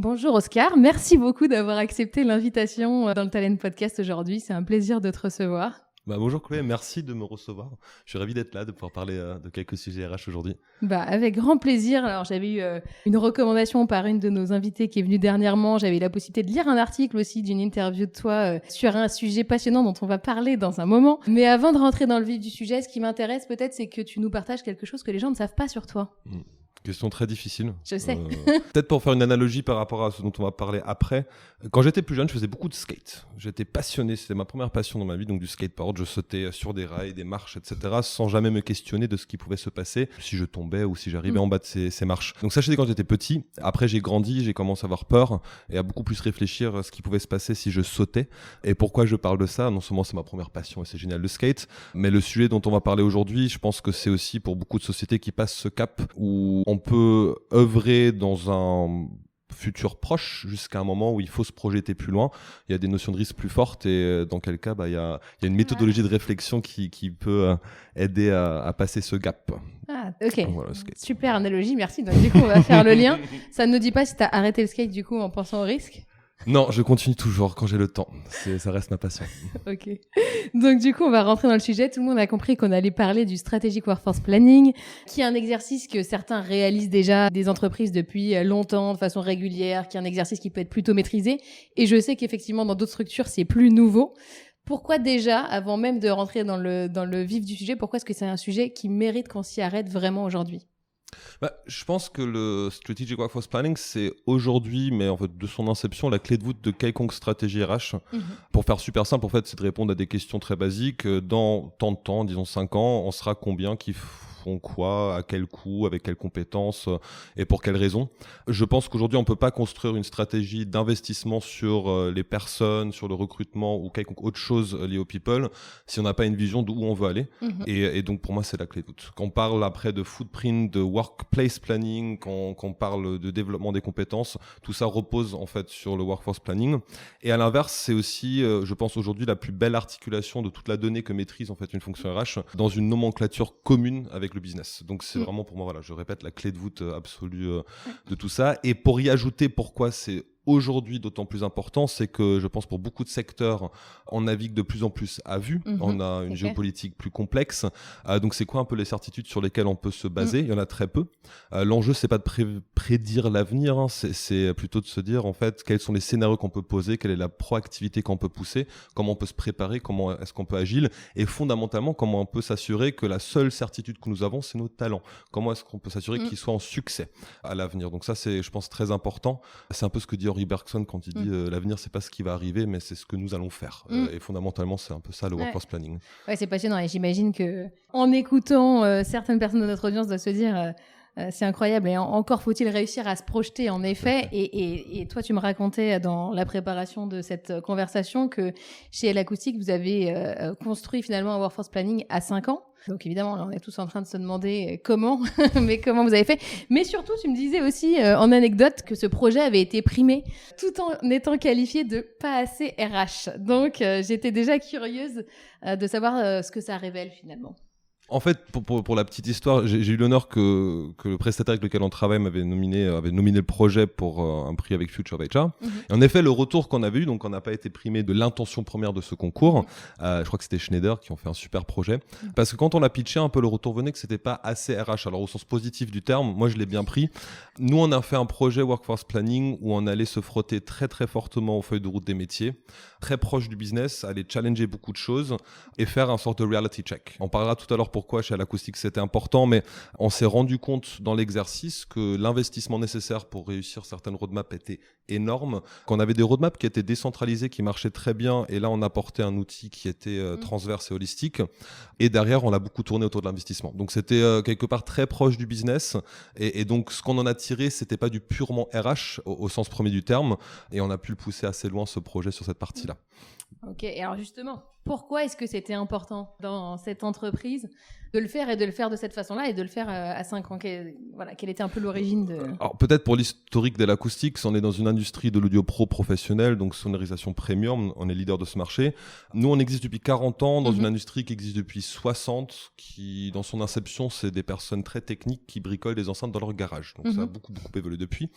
Bonjour Oscar, merci beaucoup d'avoir accepté l'invitation dans le Talent Podcast aujourd'hui. C'est un plaisir de te recevoir. Bonjour Chloé, merci de me recevoir. Je suis ravi d'être là, de pouvoir parler de quelques sujets RH aujourd'hui. Avec grand plaisir. Alors j'avais eu une recommandation par une de nos invités qui est venue dernièrement. J'avais eu la possibilité de lire un article aussi d'une interview de toi sur un sujet passionnant dont on va parler dans un moment. Mais avant de rentrer dans le vif du sujet, ce qui m'intéresse peut-être, c'est que tu nous partages quelque chose que les gens ne savent pas sur toi. Question très difficile. Je sais. Peut-être pour faire une analogie par rapport à ce dont on va parler après. Quand j'étais plus jeune, je faisais beaucoup de skate. J'étais passionné, c'était ma première passion dans ma vie, donc du skateboard. Je sautais sur des rails, des marches, etc. sans jamais me questionner de ce qui pouvait se passer si je tombais ou si j'arrivais en bas de ces marches. Donc ça, je sais quand j'étais petit. Après, j'ai grandi, j'ai commencé à avoir peur et à beaucoup plus réfléchir à ce qui pouvait se passer si je sautais. Et pourquoi je parle de ça? Non seulement c'est ma première passion et c'est génial le skate, mais le sujet dont on va parler aujourd'hui, je pense que c'est aussi pour beaucoup de sociétés qui passent ce cap où on peut œuvrer dans un futur proche jusqu'à un moment où il faut se projeter plus loin. Il y a des notions de risque plus fortes et dans quel cas il y a une méthodologie de réflexion qui peut aider à passer ce gap. Ok. Donc, voilà, super analogie, merci. Donc du coup, on va faire le lien. Ça ne nous dit pas si tu as arrêté le skate du coup en pensant au risque? Non, je continue toujours quand j'ai le temps. Ça reste ma passion. Ok. Donc du coup, on va rentrer dans le sujet. Tout le monde a compris qu'on allait parler du Strategic Workforce Planning, qui est un exercice que certains réalisent déjà des entreprises depuis longtemps, de façon régulière, qui est un exercice qui peut être plutôt maîtrisé. Et je sais qu'effectivement, dans d'autres structures, c'est plus nouveau. Pourquoi déjà, avant même de rentrer dans le vif du sujet, pourquoi est-ce que c'est un sujet qui mérite qu'on s'y arrête vraiment aujourd'hui ? Je pense que le Strategic Workforce Planning, c'est aujourd'hui, mais en fait de son inception, la clé de voûte de quelconque stratégie RH. Pour faire super simple, en fait, c'est de répondre à des questions très basiques. Dans tant de temps, disons 5 ans, on sera combien qui font quoi, à quel coût, avec quelles compétences et pour quelles raisons. Je pense qu'aujourd'hui, on ne peut pas construire une stratégie d'investissement sur les personnes, sur le recrutement ou quelconque autre chose liée aux people si on n'a pas une vision d'où on veut aller. Et donc, pour moi, c'est la clé de voûte. Quand on parle après de footprint, de workplace planning, quand on parle de développement des compétences, tout ça repose en fait sur le workforce planning. Et à l'inverse, c'est aussi, je pense aujourd'hui, la plus belle articulation de toute la donnée que maîtrise en fait une fonction RH dans une nomenclature commune avec le business. Donc c'est vraiment pour moi, voilà, je répète, la clé de voûte absolue de tout ça. Et pour y ajouter pourquoi c'est aujourd'hui d'autant plus important, c'est que je pense pour beaucoup de secteurs, on navigue de plus en plus à vue. On a une géopolitique plus complexe. Donc c'est quoi un peu les certitudes sur lesquelles on peut se baser? Il y en a très peu. L'enjeu, c'est pas de prédire l'avenir, hein. C'est plutôt de se dire en fait quels sont les scénarios qu'on peut poser, quelle est la proactivité qu'on peut pousser, comment on peut se préparer, comment est-ce qu'on peut agir et fondamentalement comment on peut s'assurer que la seule certitude que nous avons, c'est nos talents. Comment est-ce qu'on peut s'assurer qu'ils soient en succès à l'avenir? Donc ça, c'est, je pense, très important. C'est un peu ce que dit Henry Bergson quand il dit l'avenir, c'est pas ce qui va arriver, mais c'est ce que nous allons faire. Et fondamentalement, c'est un peu ça le workforce planning. Ouais, c'est passionnant. Et j'imagine que en écoutant certaines personnes de notre audience doivent se dire c'est incroyable. Et encore faut-il réussir à se projeter, en effet. Et toi, tu me racontais dans la préparation de cette conversation que chez L Acoustic, vous avez construit finalement un workforce planning à 5 ans. Donc évidemment, là, on est tous en train de se demander comment, mais comment vous avez fait. Mais surtout, tu me disais aussi en anecdote que ce projet avait été primé tout en étant qualifié de pas assez RH. Donc j'étais déjà curieuse de savoir ce que ça révèle finalement. En fait, pour la petite histoire, j'ai eu l'honneur que le prestataire avec lequel on travaille m'avait nominé le projet pour un prix avec Future of HR. Et en effet, le retour qu'on avait eu, donc on n'a pas été primé de l'intention première de ce concours. Je crois que c'était Schneider qui ont fait un super projet. Parce que quand on l'a pitché, un peu le retour venait que c'était pas assez RH. Alors au sens positif du terme, moi je l'ai bien pris. Nous, on a fait un projet Workforce Planning où on allait se frotter très très fortement aux feuilles de route des métiers, très proche du business, aller challenger beaucoup de choses et faire un sorte de reality check. On parlera tout à l'heure pourquoi chez l'Acoustique c'était important, mais on s'est rendu compte dans l'exercice que l'investissement nécessaire pour réussir certaines roadmaps était énorme, qu'on avait des roadmaps qui étaient décentralisés, qui marchaient très bien, et là on apportait un outil qui était transverse et holistique, et derrière on l'a beaucoup tourné autour de l'investissement. Donc c'était quelque part très proche du business, et donc ce qu'on en a tiré, c'était pas du purement RH au sens premier du terme, et on a pu le pousser assez loin ce projet sur cette partie-là. Ok, et alors justement, Pourquoi est-ce que c'était important dans cette entreprise de le faire et de le faire de cette façon-là et de le faire à 5 ans? Quelle était un peu l'origine de... Alors peut-être pour l'historique de l'acoustique, on est dans une industrie de l'audio pro professionnel, donc sonorisation premium, on est leader de ce marché. Nous, on existe depuis 40 ans dans une industrie qui existe depuis 60, qui dans son inception, c'est des personnes très techniques qui bricolent des enceintes dans leur garage. Donc ça a beaucoup évolué depuis.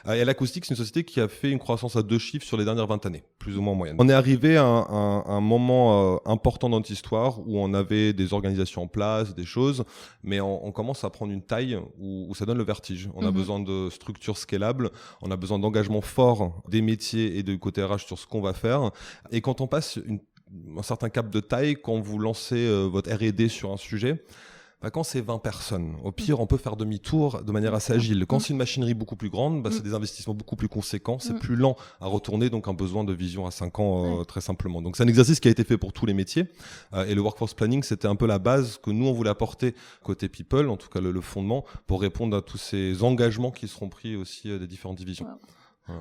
Et l'acoustique, c'est une société qui a fait une croissance à 2 chiffres sur les dernières 20 années, plus ou moins en moyenne. On est arrivé à un moment important dans notre histoire où on avait des organisations en place, des choses, mais on commence à prendre une taille où ça donne le vertige. On a besoin de structures scalables, on a besoin d'engagement fort des métiers et de côté RH sur ce qu'on va faire. Et quand on passe un certain cap de taille, quand vous lancez votre R&D sur un sujet, quand c'est 20 personnes, au pire, on peut faire demi-tour de manière assez agile. Quand c'est une machinerie beaucoup plus grande, c'est des investissements beaucoup plus conséquents, c'est plus lent à retourner, donc un besoin de vision à 5 ans, très simplement. Donc c'est un exercice qui a été fait pour tous les métiers. Et le workforce planning, c'était un peu la base que nous, on voulait apporter côté people, en tout cas le fondement, pour répondre à tous ces engagements qui seront pris aussi des différentes divisions. Wow.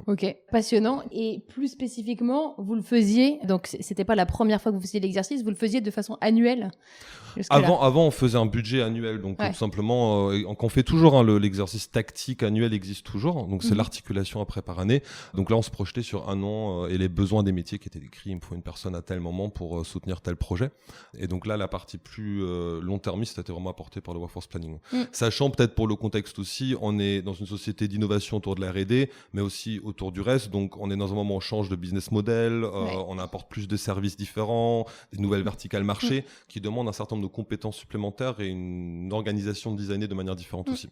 Ok, passionnant. Et plus spécifiquement, vous le faisiez, donc c'était pas la première fois que vous faisiez l'exercice, vous le faisiez de façon annuelle? Avant, on faisait un budget annuel, donc tout simplement, qu'on fait toujours, l'exercice tactique annuel existe toujours, donc c'est l'articulation après par année. Donc là, on se projetait sur un an et les besoins des métiers qui étaient décrits. Il me faut une personne à tel moment pour soutenir tel projet. Et donc là, la partie plus long-termiste a été vraiment apportée par le workforce planning. Sachant peut-être pour le contexte aussi, on est dans une société d'innovation autour de la R&D, mais aussi autour du reste. Donc on est dans un moment où on change de business model, on apporte plus de services différents, des nouvelles verticales marché qui demandent un certain nombre de compétences supplémentaires et une organisation designée de manière différente aussi.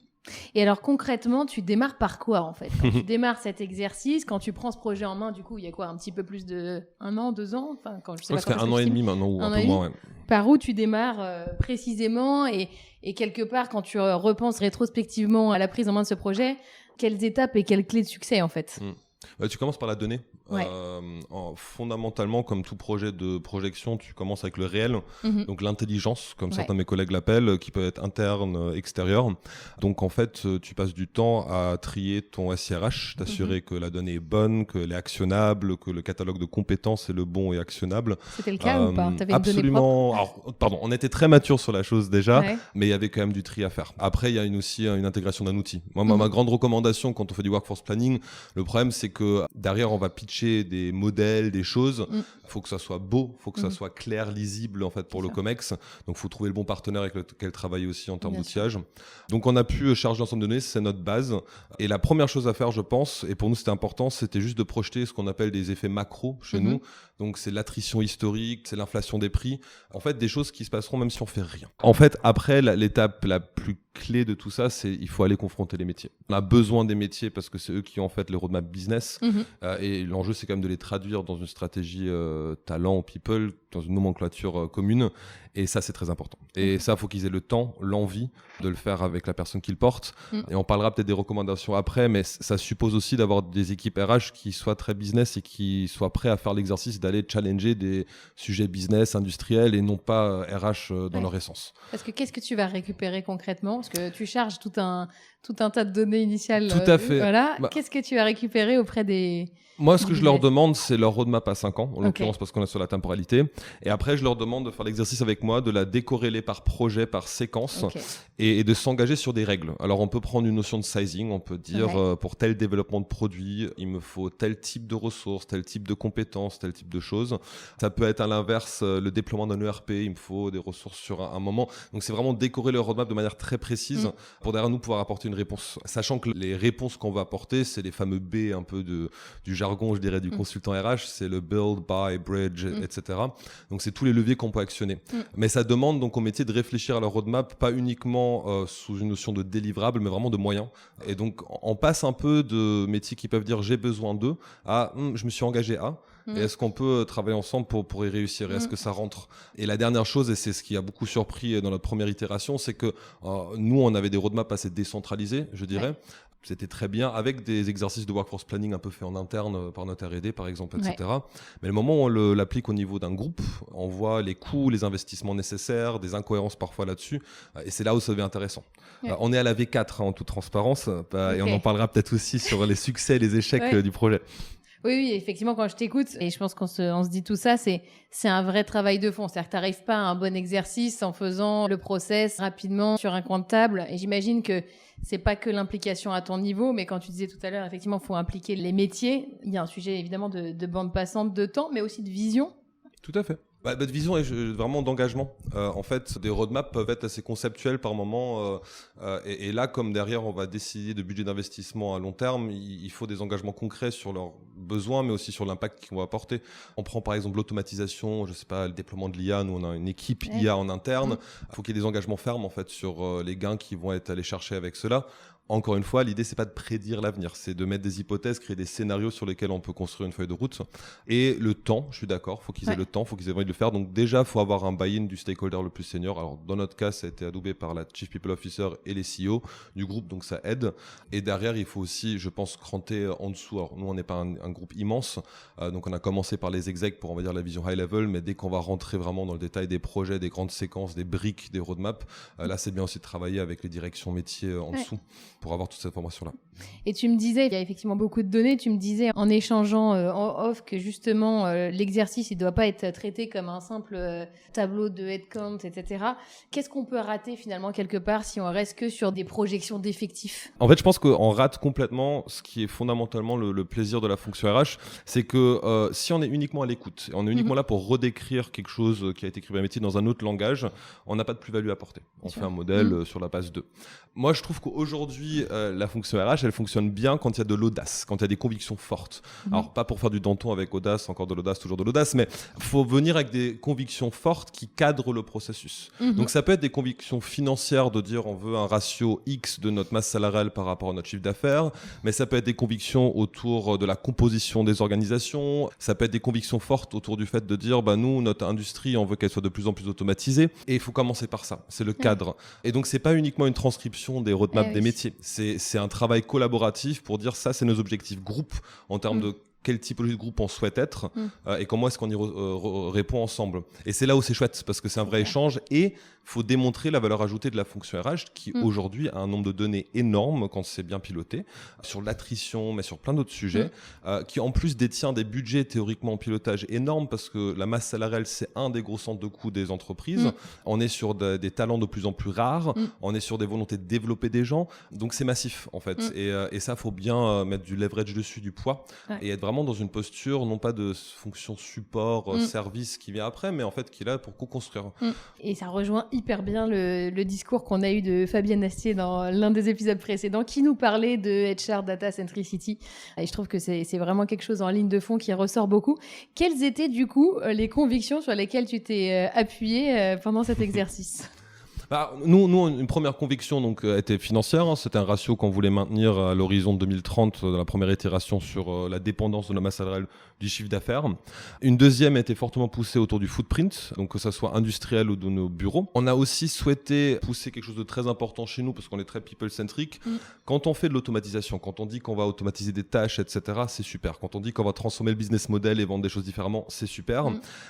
Et alors concrètement, tu démarres par quoi en fait? Quand tu démarres cet exercice, quand tu prends ce projet en main, du coup, il y a quoi, un petit peu plus de 1 an, 2 ans? Enfin, quand je sais pas. Ça fait 1 an et demi maintenant, ou un peu moins. Par où tu démarres précisément et quelque part, quand tu repenses rétrospectivement à la prise en main de ce projet, quelles étapes et quelles clés de succès en fait? Tu commences par la donnée. Fondamentalement, comme tout projet de projection, tu commences avec le réel, donc l'intelligence, comme certains de mes collègues l'appellent, qui peut être interne, extérieure. Donc en fait, tu passes du temps à trier ton SIRH, t'assurer que la donnée est bonne, qu'elle est actionnable, que le catalogue de compétences est le bon et actionnable. C'était le cas ou pas? T'avais une absolument. Alors, pardon, on était très mature sur la chose déjà, mais il y avait quand même du tri à faire. Après, il y a aussi une intégration d'un outil. Moi, ma grande recommandation quand on fait du workforce planning, le problème c'est que derrière, on va pitcher des modèles, des choses. Il faut que ça soit beau, il faut que ça soit clair, lisible en fait pour le COMEX. Donc, il faut trouver le bon partenaire avec lequel travailler aussi en termes d'outillage. Donc, on a pu charger l'ensemble de données, c'est notre base. Et la première chose à faire, je pense, et pour nous c'était important, c'était juste de projeter ce qu'on appelle des effets macro chez nous. Donc, c'est l'attrition historique, c'est l'inflation des prix. En fait, des choses qui se passeront même si on fait rien. En fait, après, l'étape la plus clé de tout ça, c'est il faut aller confronter les métiers. On a besoin des métiers parce que c'est eux qui ont en fait les roadmap business. Et l'enjeu, c'est quand même de les traduire dans une stratégie talent, people, dans une nomenclature commune. Et ça, c'est très important. Et ça, il faut qu'ils aient le temps, l'envie de le faire avec la personne qu'ils portent. Et on parlera peut-être des recommandations après, mais ça suppose aussi d'avoir des équipes RH qui soient très business et qui soient prêts à faire l'exercice d'aller challenger des sujets business, industriels et non pas RH dans leur essence. Parce que qu'est-ce que tu vas récupérer concrètement? Parce que tu charges tout un tas de données initiales. Tout à fait. Voilà. Qu'est-ce que tu vas récupérer auprès des... Moi, ce que je leur demande, c'est leur roadmap à 5 ans, en l'occurrence parce qu'on est sur la temporalité. Et après, je leur demande de faire l'exercice avec moi, de la décorréler par projet, par séquence, et de s'engager sur des règles. Alors, on peut prendre une notion de sizing, on peut dire pour tel développement de produit, il me faut tel type de ressources, tel type de compétences, tel type de choses. Ça peut être à l'inverse, le déploiement d'un ERP, il me faut des ressources sur un moment. Donc, c'est vraiment décorer le roadmap de manière très précise pour derrière nous pouvoir apporter une réponse. Sachant que les réponses qu'on va apporter, c'est les fameux B un peu du jargon, je dirais, du consultant RH, c'est le build, buy, bridge, etc. Donc, c'est tous les leviers qu'on peut actionner. Mais ça demande donc au métier de réfléchir à leur roadmap, pas uniquement sous une notion de délivrable, mais vraiment de moyens. Et donc, on passe un peu de métiers qui peuvent dire j'ai besoin d'eux à je me suis engagé à. Et est-ce qu'on peut travailler ensemble pour y réussir? Est-ce que ça rentre? Et la dernière chose, et c'est ce qui a beaucoup surpris dans notre première itération, c'est que nous, on avait des roadmaps assez décentralisés, je dirais. C'était très bien avec des exercices de workforce planning un peu faits en interne par notre R&D, par exemple, etc. Mais le moment où on l'applique au niveau d'un groupe, on voit les coûts, les investissements nécessaires, des incohérences parfois là-dessus. Et c'est là où ça devient intéressant. On est à la V4 en toute transparence, et on en parlera peut-être aussi sur les succès et les échecs du projet. Oui, effectivement, quand je t'écoute, et je pense qu'on se dit tout ça, c'est un vrai travail de fond. C'est-à-dire que tu n'arrives pas à un bon exercice en faisant le process rapidement sur un coin de table. Et j'imagine que c'est pas que l'implication à ton niveau, mais quand tu disais tout à l'heure, effectivement, il faut impliquer les métiers. Il y a un sujet évidemment de bande passante, de temps, mais aussi de vision. Tout à fait. De vision et vraiment d'engagement. En fait, des roadmaps peuvent être assez conceptuels par moment. Et là, comme derrière, on va décider de budget d'investissement à long terme, il faut des engagements concrets sur leurs besoins, mais aussi sur l'impact qu'ils vont apporter. On prend par exemple l'automatisation, je sais pas, le déploiement de l'IA. Nous, on a une équipe IA en interne. Il faut qu'il y ait des engagements fermes en fait sur les gains qui vont être allés chercher avec cela. Encore une fois, l'idée, c'est pas de prédire l'avenir, c'est de mettre des hypothèses, créer des scénarios sur lesquels on peut construire une feuille de route. Et le temps, je suis d'accord, faut qu'ils aient le temps, faut qu'ils aient envie de le faire. Donc déjà, faut avoir un buy-in du stakeholder le plus senior. Alors dans notre cas, ça a été adoubé par la Chief People Officer et les CEO du groupe, donc ça aide. Et derrière, il faut aussi, je pense, cranter en dessous. Alors nous, on n'est pas un groupe immense, donc on a commencé par les execs pour, on va dire, la vision high level, mais dès qu'on va rentrer vraiment dans le détail des projets, des grandes séquences, des briques, des roadmaps, là, c'est bien aussi de travailler avec les directions métiers en dessous pour avoir toute cette information-là. Et tu me disais, il y a effectivement beaucoup de données, tu me disais en échangeant en off que justement l'exercice, il ne doit pas être traité comme un simple tableau de headcount, etc. Qu'est-ce qu'on peut rater finalement quelque part si on reste que sur des projections d'effectifs ? En fait, je pense qu'on rate complètement ce qui est fondamentalement le plaisir de la fonction RH, c'est que si on est uniquement à l'écoute, on est uniquement là pour redécrire quelque chose qui a été écrit par métier dans un autre langage, on n'a pas de plus-value à apporter. On fait un modèle sur la base 2. Moi, je trouve qu'aujourd'hui, la fonction RH, elle fonctionne bien quand il y a de l'audace, quand il y a des convictions fortes. Alors, pas pour faire du Danton avec audace, encore de l'audace, toujours de l'audace, mais il faut venir avec des convictions fortes qui cadrent le processus. Donc, ça peut être des convictions financières de dire on veut un ratio X de notre masse salariale par rapport à notre chiffre d'affaires, mais ça peut être des convictions autour de la composition des organisations, ça peut être des convictions fortes autour du fait de dire nous, notre industrie, on veut qu'elle soit de plus en plus automatisée, et il faut commencer par ça, c'est le cadre. Et donc, c'est pas uniquement une transcription des roadmaps des métiers, c'est un travail collaboratif pour dire ça, c'est nos objectifs groupe en termes de quelle typologie de groupe on souhaite être et comment est-ce qu'on y répond ensemble. Et c'est là où c'est chouette parce que c'est un vrai échange et il faut démontrer la valeur ajoutée de la fonction RH qui aujourd'hui a un nombre de données énorme quand c'est bien piloté, sur l'attrition mais sur plein d'autres sujets, qui en plus détient des budgets théoriquement en pilotage énormes parce que la masse salariale c'est un des gros centres de coûts des entreprises. On est sur des talents de plus en plus rares, on est sur des volontés de développer des gens, donc c'est massif en fait. Et ça, faut bien mettre du leverage dessus, du poids, et être vraiment dans une posture non pas de fonction support, service qui vient après, mais en fait qui est là pour co-construire. Et ça rejoint hyper bien le discours qu'on a eu de Fabienne Astier dans l'un des épisodes précédents qui nous parlait de HR Data Centricity. Et je trouve que c'est vraiment quelque chose en ligne de fond qui ressort beaucoup. Quelles étaient du coup les convictions sur lesquelles tu t'es appuyé pendant cet exercice ? Nous, une première conviction donc était financière. C'était un ratio qu'on voulait maintenir à l'horizon de 2030 dans la première itération sur la dépendance de la masse salariale du chiffre d'affaires. Une deuxième était fortement poussée autour du footprint, donc que ça soit industriel ou de nos bureaux. On a aussi souhaité pousser quelque chose de très important chez nous parce qu'on est très people-centric. Quand on fait de l'automatisation, quand on dit qu'on va automatiser des tâches, etc., c'est super. Quand on dit qu'on va transformer le business model et vendre des choses différemment, c'est super.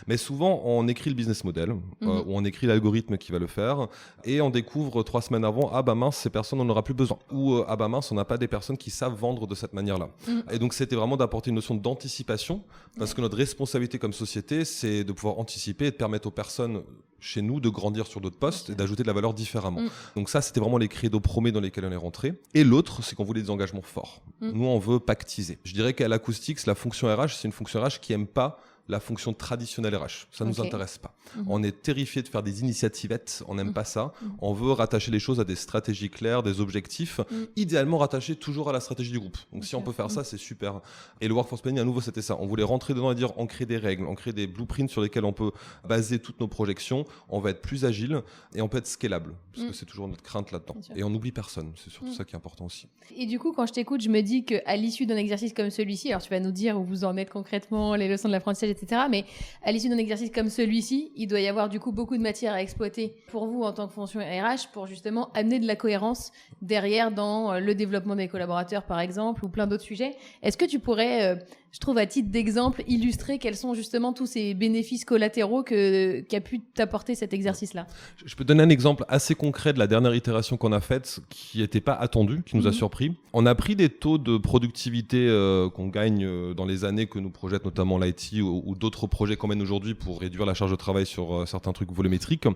Mais souvent, on écrit le business model ou on écrit l'algorithme qui va le faire. Et on découvre 3 semaines avant, mince, ces personnes, on n'aura plus besoin. Ou mince, on n'a pas des personnes qui savent vendre de cette manière-là. Et donc, c'était vraiment d'apporter une notion d'anticipation, parce que notre responsabilité comme société, c'est de pouvoir anticiper et de permettre aux personnes chez nous de grandir sur d'autres postes et d'ajouter de la valeur différemment. Donc ça, c'était vraiment les credos promés dans lesquels on est rentré. Et l'autre, c'est qu'on voulait des engagements forts. Nous, on veut pactiser. Je dirais qu'à l'Acoustics, la fonction RH, c'est une fonction RH qui n'aime pas la fonction traditionnelle RH. Ça ne nous intéresse pas. On est terrifié de faire des initiativettes, on n'aime pas ça. On veut rattacher les choses à des stratégies claires, des objectifs, idéalement rattachés toujours à la stratégie du groupe. Donc si on peut faire ça, c'est super. Et le Workforce Planning, à nouveau, c'était ça. On voulait rentrer dedans et dire, on crée des règles, on crée des blueprints sur lesquels on peut baser toutes nos projections, on va être plus agile et on peut être scalable, parce que c'est toujours notre crainte là-dedans. Et on n'oublie personne, c'est surtout ça qui est important aussi. Et du coup, quand je t'écoute, je me dis qu'à l'issue d'un exercice comme celui-ci, alors tu vas nous dire où vous en êtes concrètement, les leçons de l'apprentissage, etc. Mais à l'issue d'un exercice comme celui-ci, il doit y avoir du coup beaucoup de matière à exploiter pour vous en tant que fonction RH pour justement amener de la cohérence derrière dans le développement des collaborateurs, par exemple, ou plein d'autres sujets. Est-ce que tu pourrais, je trouve à titre d'exemple, illustrer quels sont justement tous ces bénéfices collatéraux qu'a pu t'apporter cet exercice-là? Je peux donner un exemple assez concret de la dernière itération qu'on a faite, qui n'était pas attendue, qui nous a surpris. On a pris des taux de productivité qu'on gagne dans les années que nous projette notamment l'IT ou d'autres projets qu'on mène aujourd'hui pour réduire la charge de travail sur certains trucs volumétriques.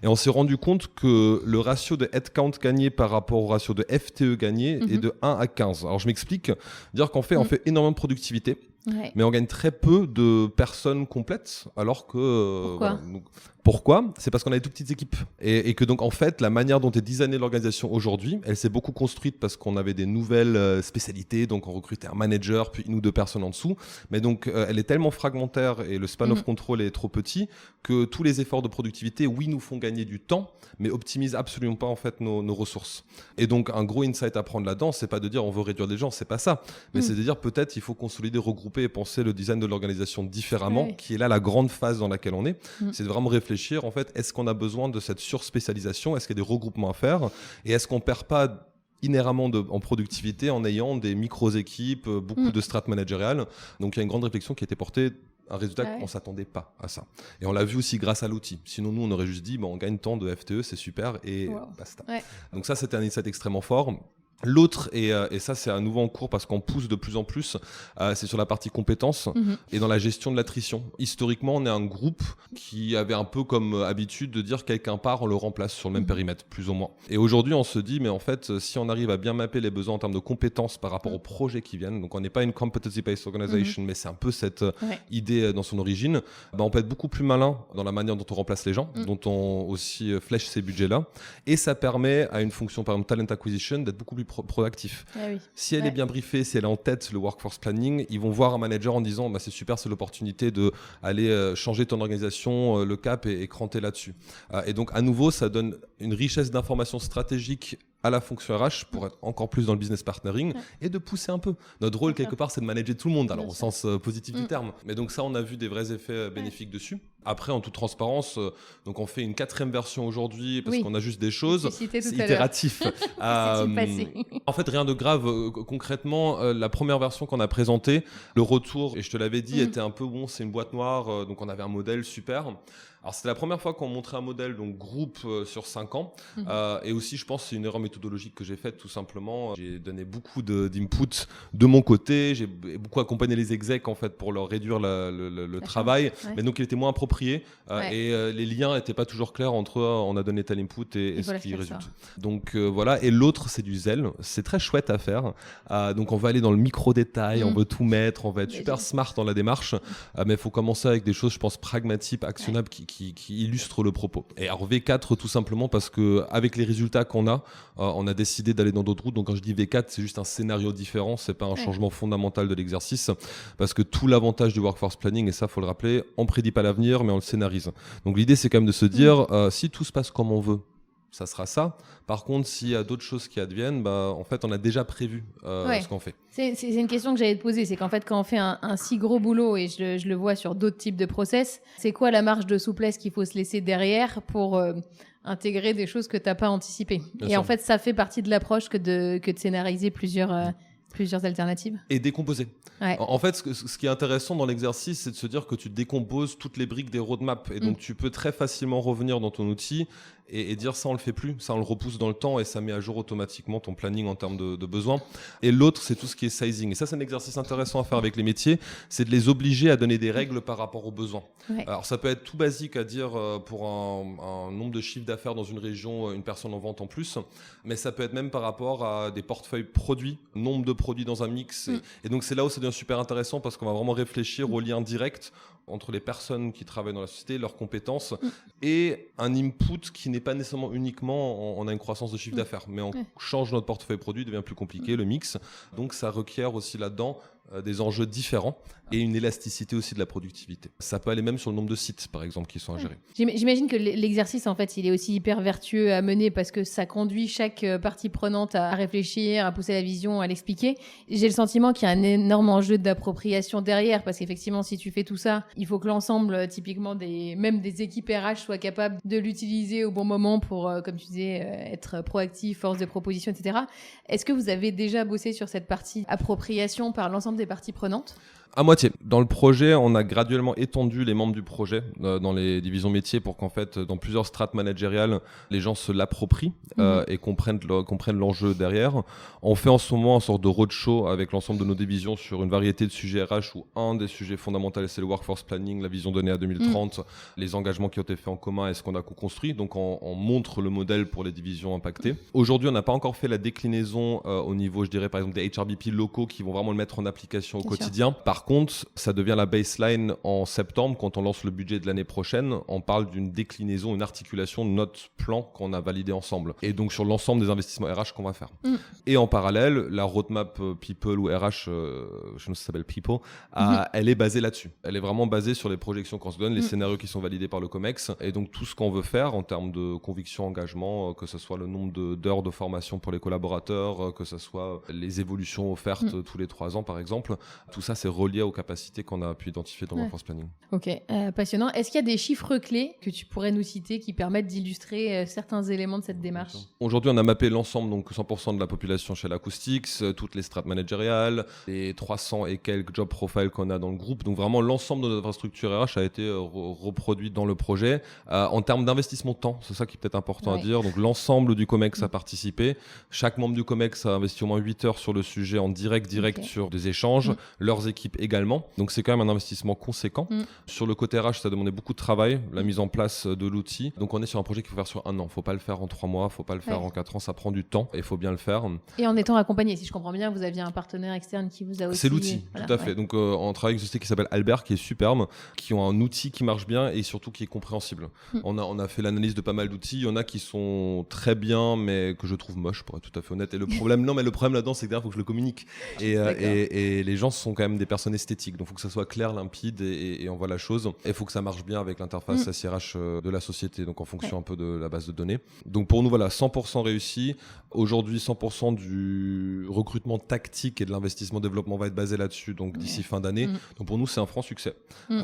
Et on s'est rendu compte que le ratio de headcount gagné par rapport au ratio de FTE gagné est de 1 à 15. Alors je m'explique, dire qu'en fait, on fait énormément de productivité. Ouais. Mais on gagne très peu de personnes complètes, alors que... Pourquoi Pourquoi ? C'est parce qu'on a des toutes petites équipes. Et que donc, en fait, la manière dont est designée l'organisation aujourd'hui, elle s'est beaucoup construite parce qu'on avait des nouvelles spécialités. Donc, on recrutait un manager, puis une ou deux personnes en dessous. Mais donc, elle est tellement fragmentaire et le span of control est trop petit que tous les efforts de productivité, oui, nous font gagner du temps, mais optimisent absolument pas, en fait, nos ressources. Et donc, un gros insight à prendre là-dedans, c'est pas de dire on veut réduire les gens, c'est pas ça. Mais c'est de dire peut-être il faut consolider, regrouper et penser le design de l'organisation différemment, qui est là la grande phase dans laquelle on est. C'est de vraiment réfléchir, en fait, est-ce qu'on a besoin de cette surspécialisation ? Est-ce qu'il y a des regroupements à faire ? Et est-ce qu'on perd pas inhéremment en productivité en ayant des micro-équipes, beaucoup de strates managériales ? Donc, il y a une grande réflexion qui a été portée. Un résultat qu'on ne s'attendait pas à ça. Et on l'a vu aussi grâce à l'outil. Sinon, nous, on aurait juste dit, on gagne tant de FTE, c'est super, et basta. Ouais. Donc ça, c'était un insight extrêmement fort. L'autre, et ça c'est à nouveau en cours parce qu'on pousse de plus en plus, c'est sur la partie compétences et dans la gestion de l'attrition. Historiquement, on est un groupe qui avait un peu comme habitude de dire quelqu'un part, on le remplace sur le même périmètre, plus ou moins. Et aujourd'hui, on se dit, mais en fait, si on arrive à bien mapper les besoins en termes de compétences par rapport aux projets qui viennent, donc on n'est pas une competency-based organization, mais c'est un peu cette idée dans son origine, on peut être beaucoup plus malin dans la manière dont on remplace les gens, dont on aussi flèche ces budgets-là. Et ça permet à une fonction, par exemple, talent acquisition, d'être beaucoup plus proactif. Si elle est bien briefée, si elle est en tête le workforce planning, ils vont voir un manager en disant c'est super, c'est l'opportunité d'aller changer ton organisation, le cap et cranter là-dessus. Et donc à nouveau, ça donne une richesse d'informations stratégiques à la fonction RH pour être encore plus dans le business partnering et de pousser un peu. Notre rôle, quelque part, c'est de manager tout le monde, alors au sens positif du terme. Mais donc ça, on a vu des vrais effets bénéfiques dessus. Après, en toute transparence, donc on fait une 4e version aujourd'hui parce qu'on a juste des choses. C'est itératif. En fait, rien de grave. Concrètement, la première version qu'on a présentée, le retour, et je te l'avais dit, était un peu c'est une boîte noire. Donc on avait un modèle super. Alors, c'était la première fois qu'on montrait un modèle, donc groupe sur 5 ans. Et aussi, je pense que c'est une erreur méthodologique que j'ai faite, tout simplement. J'ai donné beaucoup d'input de mon côté. J'ai beaucoup accompagné les execs, en fait, pour leur réduire le travail. Mais donc, il était moins approprié. Et les liens n'étaient pas toujours clairs entre on a donné tel input et ce qui résulte. Donc, voilà. Et l'autre, c'est du zèle. C'est très chouette à faire. Donc, on va aller dans le micro-détail. On veut tout mettre. On va être super smart dans la démarche. Mais il faut commencer avec des choses, je pense, pragmatiques, actionnables, qui illustre le propos. Et alors V4 tout simplement parce que avec les résultats qu'on a, on a décidé d'aller dans d'autres routes. Donc quand je dis V4, c'est juste un scénario différent, c'est pas un changement fondamental de l'exercice, parce que tout l'avantage du workforce planning, et ça faut le rappeler, on prédit pas l'avenir mais on le scénarise. Donc l'idée c'est quand même de se dire si tout se passe comme on veut, ça sera ça. Par contre, s'il y a d'autres choses qui adviennent, en fait, on a déjà prévu ce qu'on fait. C'est une question que j'allais te poser. C'est qu'en fait, quand on fait un si gros boulot, et je le vois sur d'autres types de process, c'est quoi la marge de souplesse qu'il faut se laisser derrière pour intégrer des choses que tu n'as pas anticipées? Et en fait, ça fait partie de l'approche que de scénariser plusieurs alternatives. Et décomposer. En fait, ce qui est intéressant dans l'exercice, c'est de se dire que tu décomposes toutes les briques des roadmaps. Et donc, tu peux très facilement revenir dans ton outil et dire ça, on le fait plus. Ça, on le repousse dans le temps et ça met à jour automatiquement ton planning en termes de besoins. Et l'autre, c'est tout ce qui est sizing. Et ça, c'est un exercice intéressant à faire avec les métiers. C'est de les obliger à donner des règles par rapport aux besoins. Alors, ça peut être tout basique à dire pour un nombre de chiffres d'affaires dans une région, une personne en vente en plus. Mais ça peut être même par rapport à des portefeuilles produits, nombre de produits dans un mix. Et donc, c'est là où ça devient super intéressant parce qu'on va vraiment réfléchir au lien direct entre les personnes qui travaillent dans la société, leurs compétences, et un input qui n'est pas nécessairement uniquement on a une croissance de chiffre d'affaires, mais on change notre portefeuille produit, devient plus compliqué, le mix. Donc ça requiert aussi là-dedans des enjeux différents et une élasticité aussi de la productivité. Ça peut aller même sur le nombre de sites, par exemple, qui sont à gérer. J'imagine que l'exercice, en fait, il est aussi hyper vertueux à mener parce que ça conduit chaque partie prenante à réfléchir, à pousser la vision, à l'expliquer. J'ai le sentiment qu'il y a un énorme enjeu d'appropriation derrière parce qu'effectivement, si tu fais tout ça, il faut que l'ensemble, typiquement, même des équipes RH soient capables de l'utiliser au bon moment pour, comme tu disais, être proactif, force de proposition, etc. Est-ce que vous avez déjà bossé sur cette partie appropriation par l'ensemble des parties prenantes ? À moitié. Dans le projet, on a graduellement étendu les membres du projet dans les divisions métiers pour qu'en fait, dans plusieurs strates managériales, les gens se l'approprient et comprennent l'enjeu derrière. On fait en ce moment une sorte de roadshow avec l'ensemble de nos divisions sur une variété de sujets RH où un des sujets fondamentaux, c'est le workforce planning, la vision donnée à 2030, les engagements qui ont été faits en commun et ce qu'on a co-construit. Donc, on montre le modèle pour les divisions impactées. Aujourd'hui, on n'a pas encore fait la déclinaison au niveau, je dirais, par exemple, des HRBP locaux qui vont vraiment le mettre en application au quotidien. Par contre, ça devient la baseline en septembre quand on lance le budget de l'année prochaine. On parle d'une déclinaison, une articulation de notre plan qu'on a validé ensemble. Et donc sur l'ensemble des investissements RH qu'on va faire. Et en parallèle, la roadmap People ou RH, chez nous ça s'appelle People, elle est basée là-dessus. Elle est vraiment basée sur les projections qu'on se donne, les scénarios qui sont validés par le COMEX. Et donc tout ce qu'on veut faire en termes de conviction, engagement, que ce soit le nombre d'heures de formation pour les collaborateurs, que ce soit les évolutions offertes tous les 3 ans par exemple, tout ça c'est relié aux capacités qu'on a pu identifier dans le workforce planning. Ok, passionnant. Est-ce qu'il y a des chiffres clés que tu pourrais nous citer qui permettent d'illustrer certains éléments de cette démarche ? Aujourd'hui, on a mappé l'ensemble, donc 100% de la population chez l'Acoustics, toutes les strates managériales, les 300 et quelques job profiles qu'on a dans le groupe. Donc vraiment, l'ensemble de notre infrastructure RH a été reproduit dans le projet. En termes d'investissement de temps, c'est ça qui est peut-être important à dire. Donc l'ensemble du COMEX a participé. Chaque membre du COMEX a investi au moins 8 heures sur le sujet en direct sur des échanges. Leurs équipes également. Donc c'est quand même un investissement conséquent. Sur le côté RH, ça a demandé beaucoup de travail, la mise en place de l'outil. Donc on est sur un projet qu'il faut faire sur 1 an. Il ne faut pas le faire en 3 mois, il ne faut pas le faire en 4 ans. Ça prend du temps et il faut bien le faire. Et en étant accompagné, si je comprends bien, vous aviez un partenaire externe qui vous a aussi... C'est l'outil, tout à fait. Donc on travaille avec une société qui s'appelle Albert, qui est superbe, qui ont un outil qui marche bien et surtout qui est compréhensible. On a fait l'analyse de pas mal d'outils. Il y en a qui sont très bien, mais que je trouve moches, pour être tout à fait honnête. Et le problème là-dedans, c'est que derrière, il faut que je le communique. Et les gens sont quand même des personnes esthétiques. Donc il faut que ça soit clair, limpide et on voit la chose. Et il faut que ça marche bien avec l'interface SIRH de la société, donc en fonction un peu de la base de données. Donc pour nous, voilà, 100% réussi. Aujourd'hui, 100% du recrutement tactique et de l'investissement développement va être basé là-dessus, donc d'ici fin d'année. Donc pour nous, c'est un franc succès.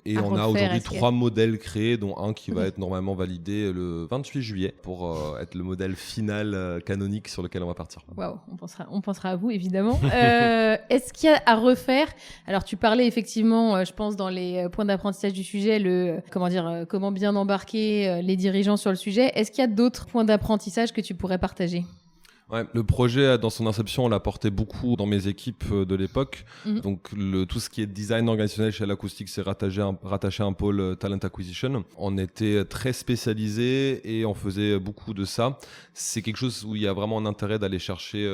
Et on a aujourd'hui 3 modèles créés, dont un qui va être normalement validé le 28 juillet pour être le modèle final canonique sur lequel on va partir. Waouh, on pensera à vous, évidemment. Est-ce qu'il y a à refaire ? Alors, tu parlais effectivement, je pense, dans les points d'apprentissage du sujet, comment bien embarquer les dirigeants sur le sujet. Est-ce qu'il y a d'autres points d'apprentissage que tu pourrais partager ? Ouais, le projet, dans son inception, on l'a porté beaucoup dans mes équipes de l'époque. Donc, tout ce qui est design organisationnel chez l'Acoustique, c'est rattaché à un pôle Talent Acquisition. On était très spécialisé et on faisait beaucoup de ça. C'est quelque chose où il y a vraiment un intérêt d'aller chercher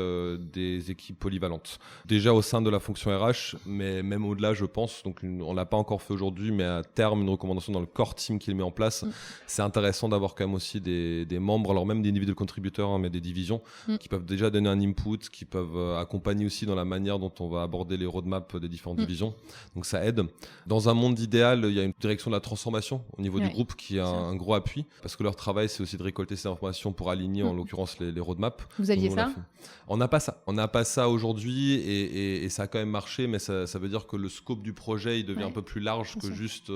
des équipes polyvalentes. Déjà au sein de la fonction RH, mais même au-delà, je pense. Donc, on l'a pas encore fait aujourd'hui, mais à terme, une recommandation dans le core team qui le met en place. C'est intéressant d'avoir quand même aussi des membres, alors même des individual contributeurs, mais des divisions, qui peuvent déjà donner un input, qui peuvent accompagner aussi dans la manière dont on va aborder les roadmaps des différentes divisions. Donc ça aide. Dans un monde idéal, il y a une direction de la transformation au niveau du groupe qui a un gros appui, parce que leur travail, c'est aussi de récolter ces informations pour aligner, en l'occurrence, les roadmaps. Vous aviez ça ? On n'a pas ça. On n'a pas ça aujourd'hui et ça a quand même marché, mais ça veut dire que le scope du projet, il devient un peu plus large que juste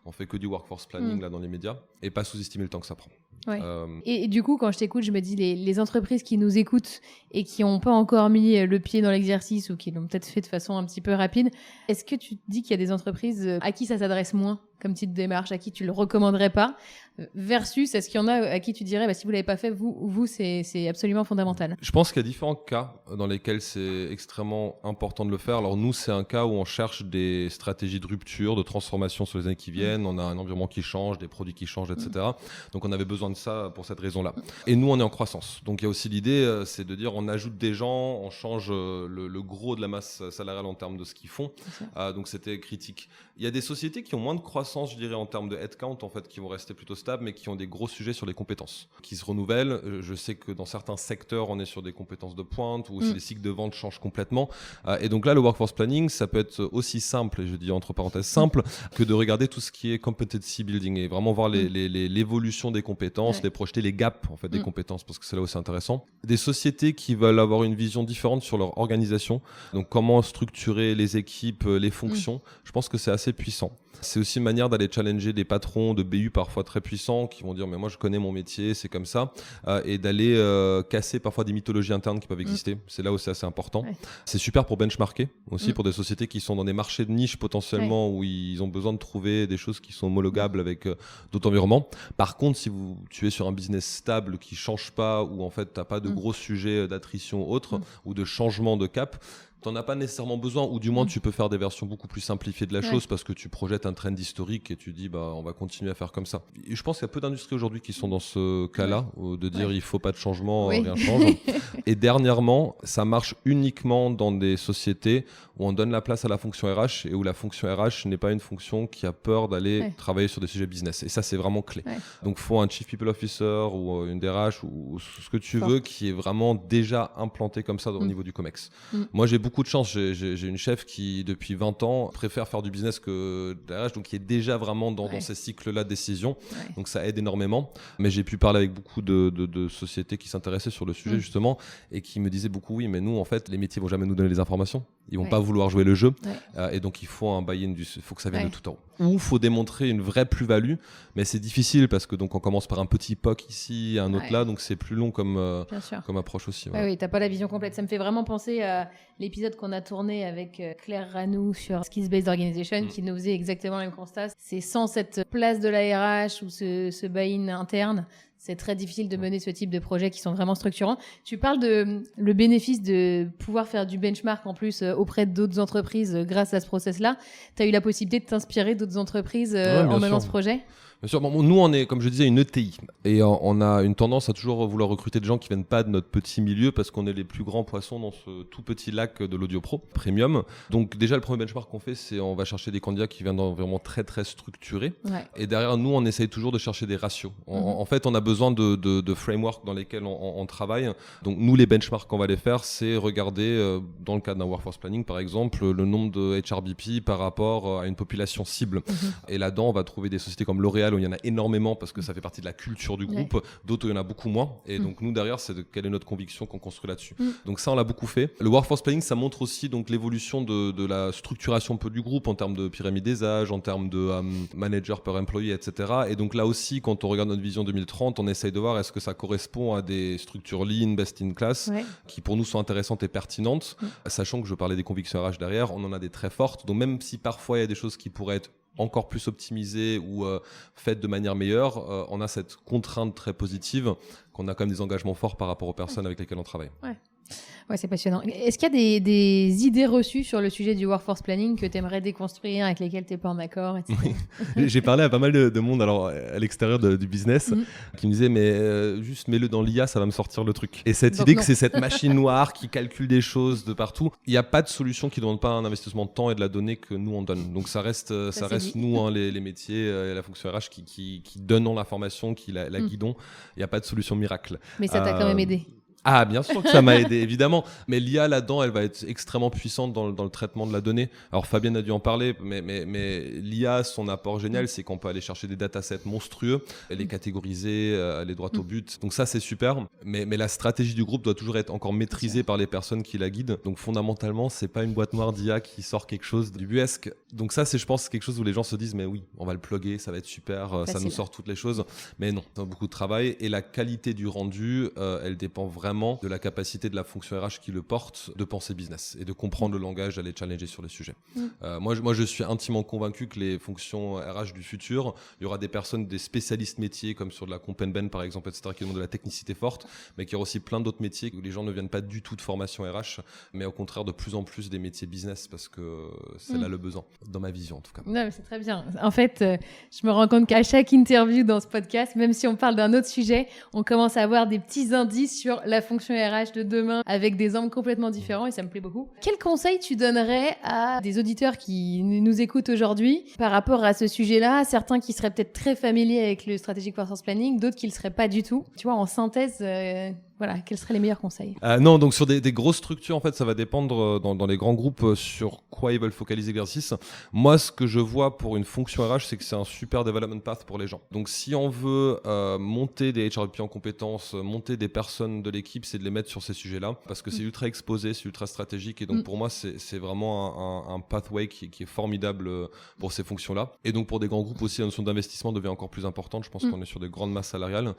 on fait que du workforce planning là dans les médias et pas sous-estimer le temps que ça prend. Ouais. Et du coup, quand je t'écoute, je me dis les entreprises qui nous écoutent et qui n'ont pas encore mis le pied dans l'exercice ou qui l'ont peut-être fait de façon un petit peu rapide, est-ce que tu te dis qu'il y a des entreprises à qui ça s'adresse moins comme petite démarche, à qui tu le recommanderais pas, versus est-ce qu'il y en a à qui tu dirais si vous l'avez pas fait, vous c'est absolument fondamental? Je pense qu'il y a différents cas dans lesquels c'est extrêmement important de le faire. Alors nous, c'est un cas où on cherche des stratégies de rupture, de transformation sur les années qui viennent. On a un environnement qui change, des produits qui changent, etc. Donc on avait besoin de ça pour cette raison-là. Et nous, on est en croissance. Donc il y a aussi l'idée, c'est de dire on ajoute des gens, on change le gros de la masse salariale en termes de ce qu'ils font. Donc c'était critique. Il y a des sociétés qui ont moins de croissance croissance, je dirais, en termes de headcount, en fait, qui vont rester plutôt stables, mais qui ont des gros sujets sur les compétences, qui se renouvellent. Je sais que dans certains secteurs, on est sur des compétences de pointe, ou aussi les cycles de vente changent complètement. Et donc là, le workforce planning, ça peut être aussi simple, et je dis entre parenthèses simple, que de regarder tout ce qui est competency building et vraiment voir l'évolution des compétences, les projeter, les gaps en fait des compétences, parce que c'est là où c'est intéressant. Des sociétés qui veulent avoir une vision différente sur leur organisation, donc comment structurer les équipes, les fonctions, je pense que c'est assez puissant. C'est aussi une manière d'aller challenger des patrons de BU parfois très puissants qui vont dire mais moi je connais mon métier, c'est comme ça, et d'aller casser parfois des mythologies internes qui peuvent exister. C'est là où c'est assez important. C'est super pour benchmarker aussi pour des sociétés qui sont dans des marchés de niche potentiellement où ils ont besoin de trouver des choses qui sont homologables avec d'autres environnements. Par contre, si tu es sur un business stable qui change pas, où en fait t'as pas de gros sujets d'attrition autres ou de changement de cap, t'en as pas nécessairement besoin, ou du moins tu peux faire des versions beaucoup plus simplifiées de la chose parce que tu projettes un trend historique et tu dis on va continuer à faire comme ça. Et je pense qu'il y a peu d'industries aujourd'hui qui sont dans ce cas-là, de dire il faut pas de changement, rien change. Et dernièrement, ça marche uniquement dans des sociétés où on donne la place à la fonction RH et où la fonction RH n'est pas une fonction qui a peur d'aller travailler sur des sujets business. Et ça, c'est vraiment clé. Donc, faut un Chief People Officer ou une DRH ou ce que tu veux qui est vraiment déjà implanté comme ça au niveau du COMEX. Moi, j'ai beaucoup de chance. J'ai une chef qui, depuis 20 ans, préfère faire du business que de la RH, donc qui est déjà vraiment dans ces cycles-là de décision. Donc, ça aide énormément. Mais j'ai pu parler avec beaucoup de sociétés qui s'intéressaient sur le sujet, justement, et qui me disaient beaucoup, oui, mais nous, en fait, les métiers vont jamais nous donner les informations. Ils vont pas vouloir jouer le jeu. Et donc, il faut un buy-in, il faut que ça vienne de tout en haut. Ou il faut démontrer une vraie plus-value, mais c'est difficile parce que donc on commence par un petit POC ici, un autre là, donc c'est plus long comme approche aussi. Oui, t'as pas la vision complète. Ça me fait vraiment penser à l'épisode qu'on a tourné avec Claire Ranou sur Skills Based Organization qui nous faisait exactement le même constat. C'est sans cette place de la RH ou ce buy-in interne, c'est très difficile de mener ce type de projets qui sont vraiment structurants. Tu parles de le bénéfice de pouvoir faire du benchmark en plus auprès d'autres entreprises grâce à ce process-là. Tu as eu la possibilité de t'inspirer d'autres entreprises en menant ce projet ? Bien sûr, nous on est, comme je disais, une ETI et on a une tendance à toujours vouloir recruter des gens qui viennent pas de notre petit milieu parce qu'on est les plus grands poissons dans ce tout petit lac de l'audio pro premium. Donc déjà le premier benchmark qu'on fait, c'est on va chercher des candidats qui viennent d'environnements très très structurés et derrière nous on essaye toujours de chercher des ratios. En fait on a besoin de frameworks dans lesquels on travaille. Donc nous les benchmarks qu'on va les faire, c'est regarder dans le cadre d'un workforce planning par exemple le nombre de HRBP par rapport à une population cible. Et là-dedans on va trouver des sociétés comme L'Oréal où il y en a énormément parce que ça fait partie de la culture du groupe, d'autres où il y en a beaucoup moins. Et donc nous derrière, c'est quelle est notre conviction qu'on construit là-dessus. Donc ça, on l'a beaucoup fait. Le workforce planning, ça montre aussi donc l'évolution de la structuration un peu du groupe en termes de pyramide des âges, en termes de manager per employee, etc. Et donc là aussi, quand on regarde notre vision 2030, on essaye de voir est-ce que ça correspond à des structures lean, best in class, qui pour nous sont intéressantes et pertinentes, sachant que je parlais des convictions RH derrière, on en a des très fortes. Donc même si parfois il y a des choses qui pourraient être encore plus optimisé ou faite de manière meilleure, on a cette contrainte très positive qu'on a quand même des engagements forts par rapport aux personnes avec lesquelles on travaille. Ouais, c'est passionnant. Est-ce qu'il y a des idées reçues sur le sujet du workforce planning que tu aimerais déconstruire, avec lesquelles tu n'es pas en accord, etc. J'ai parlé à pas mal de monde alors, à l'extérieur du business qui me disait mais juste mets-le dans l'IA, ça va me sortir le truc. Et cette idée que c'est cette machine noire qui calcule des choses de partout, il n'y a pas de solution qui ne demande pas un investissement de temps et de la donnée que nous on donne. Donc ça reste nous, les métiers et la fonction RH qui donnons l'information, qui la guidons. Il n'y a pas de solution miracle. Mais ça t'a quand même aidé. Ah, bien sûr que ça m'a aidé, évidemment. Mais l'IA, là-dedans, elle va être extrêmement puissante dans le traitement de la donnée. Alors, Fabienne a dû en parler, mais l'IA, son apport génial, c'est qu'on peut aller chercher des datasets monstrueux, les catégoriser, aller droit au but. Donc ça, c'est super. Mais la stratégie du groupe doit toujours être encore maîtrisée par les personnes qui la guident. Donc, fondamentalement, c'est pas une boîte noire d'IA qui sort quelque chose du buesque. Donc ça, c'est, je pense, quelque chose où les gens se disent, mais oui, on va le plugger, ça va être super, ça nous sort toutes les choses. Mais non, c'est beaucoup de travail. Et la qualité du rendu, elle dépend vraiment de la capacité de la fonction RH qui le porte de penser business et de comprendre le langage, d'aller challenger sur les sujets. Moi, je suis intimement convaincu que les fonctions RH du futur, il y aura des personnes, des spécialistes métiers comme sur de la comp and ben par exemple, etc., qui ont de la technicité forte, mais qu'il y aura aussi plein d'autres métiers où les gens ne viennent pas du tout de formation RH, mais au contraire de plus en plus des métiers business parce que c'est là le besoin, dans ma vision en tout cas. Non, mais c'est très bien. En fait, je me rends compte qu'à chaque interview dans ce podcast, même si on parle d'un autre sujet, on commence à avoir des petits indices sur la fonction RH de demain avec des angles complètement différents et ça me plaît beaucoup. Quel conseil tu donnerais à des auditeurs qui nous écoutent aujourd'hui par rapport à ce sujet-là? Certains qui seraient peut-être très familiers avec le Strategic Workforce Planning, d'autres qui ne le seraient pas du tout. Tu vois, en synthèse, voilà, quels seraient les meilleurs conseils? Non, donc sur des grosses structures, en fait, ça va dépendre dans les grands groupes sur quoi ils veulent focaliser l'exercice. Moi, ce que je vois pour une fonction RH, c'est que c'est un super development path pour les gens. Donc, si on veut monter des HRP en compétences, monter des personnes de l'équipe, c'est de les mettre sur ces sujets-là, parce que c'est ultra exposé, c'est ultra stratégique, et donc pour moi, c'est vraiment un pathway qui est formidable pour ces fonctions-là. Et donc, pour des grands groupes aussi, la notion d'investissement devient encore plus importante. Je pense qu'on est sur des grandes masses salariales,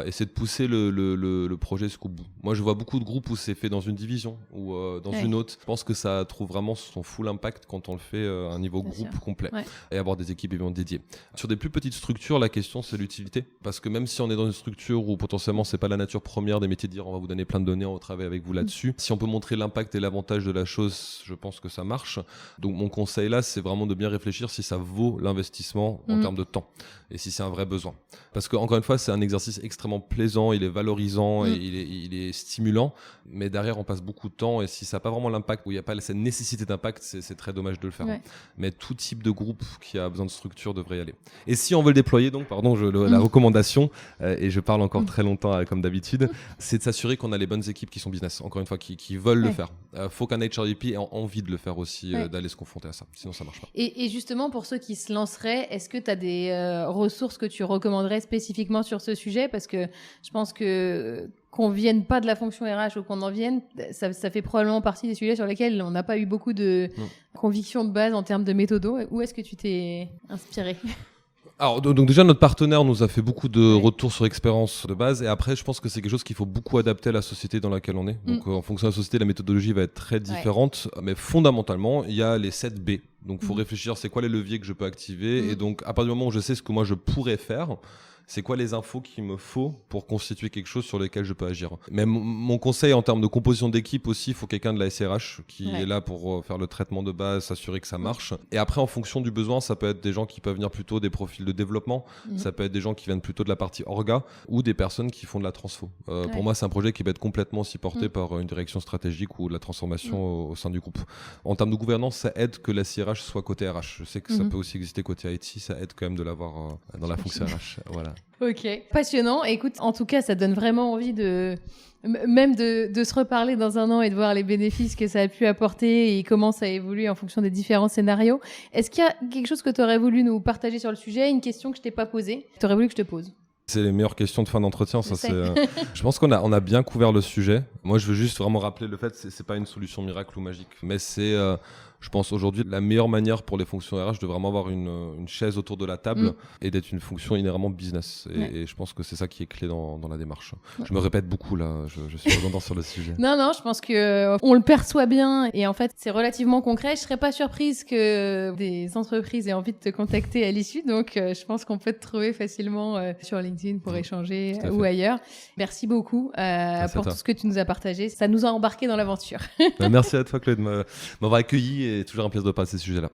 et c'est de pousser le projet jusqu'au bout. Moi, je vois beaucoup de groupes où c'est fait dans une division ou dans une autre. Je pense que ça trouve vraiment son full impact quand on le fait à un niveau groupe complet et avoir des équipes évidemment dédiées. Sur des plus petites structures, la question c'est l'utilité, parce que même si on est dans une structure où potentiellement c'est pas la nature première des métiers de dire on va vous donner plein de données, on va travailler avec vous là-dessus. Si on peut montrer l'impact et l'avantage de la chose, je pense que ça marche. Donc mon conseil là, c'est vraiment de bien réfléchir si ça vaut l'investissement en termes de temps et si c'est un vrai besoin. Parce que encore une fois, c'est un exercice extrêmement plaisant, il est valorisant et il est stimulant, mais derrière on passe beaucoup de temps et si ça n'a pas vraiment l'impact, où il n'y a pas cette nécessité d'impact, c'est très dommage de le faire. Mais tout type de groupe qui a besoin de structure devrait y aller. Et si on veut le déployer, donc la recommandation, et je parle encore très longtemps comme d'habitude, c'est de s'assurer qu'on a les bonnes équipes qui sont business, encore une fois, qui veulent le faire. Faut qu'un HRVP ait envie de le faire aussi, d'aller se confronter à ça, sinon ça marche pas. Et justement, pour ceux qui se lanceraient, est-ce que tu as des ressources que tu recommanderais spécifiquement sur ce sujet? Parce que je pense que qu'on vienne pas de la fonction RH ou qu'on en vienne, ça fait probablement partie des sujets sur lesquels on n'a pas eu beaucoup de conviction de base en termes de méthodo. Où est-ce que tu t'es inspiré? Alors, donc déjà, notre partenaire nous a fait beaucoup de retours sur expérience de base. Et après, je pense que c'est quelque chose qu'il faut beaucoup adapter à la société dans laquelle on est. Donc, en fonction de la société, la méthodologie va être très différente. Mais fondamentalement, il y a les 7 B. Donc, il faut réfléchir, c'est quoi les leviers que je peux activer. Et donc, à partir du moment où je sais ce que moi, je pourrais faire, c'est quoi les infos qu'il me faut pour constituer quelque chose sur lequel je peux agir. Mais mon conseil en termes de composition d'équipe aussi, il faut quelqu'un de la SRH qui est là pour faire le traitement de base, s'assurer que ça marche. Et après, en fonction du besoin, ça peut être des gens qui peuvent venir plutôt des profils de développement, ça peut être des gens qui viennent plutôt de la partie orga ou des personnes qui font de la transfo. Pour moi, c'est un projet qui va être complètement aussi porté par une direction stratégique ou de la transformation au sein du groupe. En termes de gouvernance, ça aide que la SRH soit côté RH. Je sais que ça peut aussi exister côté IT, ça aide quand même de l'avoir dans la fonction RH. Voilà. Ok, passionnant. Écoute, en tout cas, ça donne vraiment envie de se reparler dans un an et de voir les bénéfices que ça a pu apporter et comment ça évolue en fonction des différents scénarios. Est-ce qu'il y a quelque chose que tu aurais voulu nous partager sur le sujet, une question que je t'ai pas posée, que tu aurais voulu que je te pose? C'est les meilleures questions de fin d'entretien. Je pense qu'on a bien couvert le sujet. Moi, je veux juste vraiment rappeler le fait que c'est pas une solution miracle ou magique, mais c'est je pense aujourd'hui la meilleure manière pour les fonctions RH de vraiment avoir une chaise autour de la table et d'être une fonction inhéremment business. Et je pense que c'est ça qui est clé dans la démarche. Je me répète beaucoup là, je suis redondant sur le sujet. Non, je pense que on le perçoit bien et en fait c'est relativement concret. Je serais pas surprise que des entreprises aient envie de te contacter à l'issue, donc je pense qu'on peut te trouver facilement sur LinkedIn pour échanger ou ailleurs. Merci beaucoup pour tout ce que tu nous as partagé. Ça nous a embarqués dans l'aventure. Merci à toi Claude de m'avoir accueilli. C'est toujours un plaisir de parler de ces sujets-là.